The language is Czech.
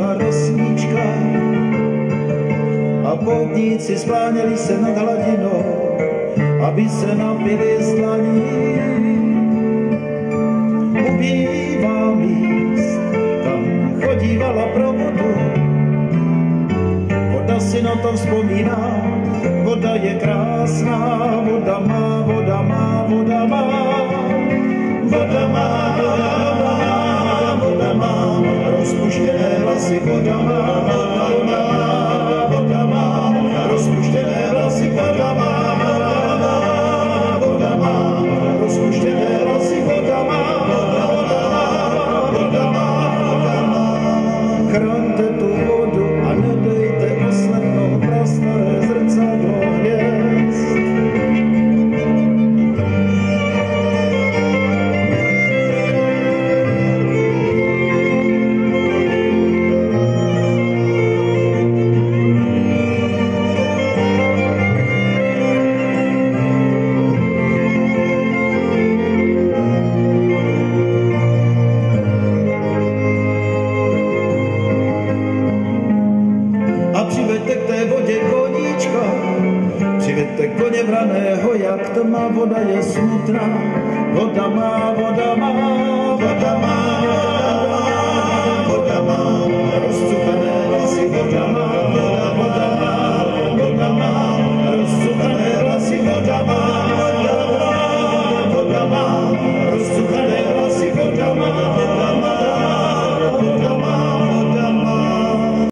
vyšla rosnička a poutníci skláněli se nad hladinou, aby se napili z dlaní. Ubývá míst, tam chodívala pro vodu, voda si na to vzpomíná, voda je krásná, voda má, voda má, voda má, voda má, voda má, rozpuštěné vlasy, voda má, voda má, rozpuštěné vlasy, voda má, voda má, rozpuštěné vlasy, voda má, voda má, voda má. Chraňte tu vodu a nedejte oslepnout prastaré zrcadlo hvězd. Přiveďte k té vodě koníčka, přiveďte koně vraného, jak tma, voda je smutná, voda má, voda má, voda má.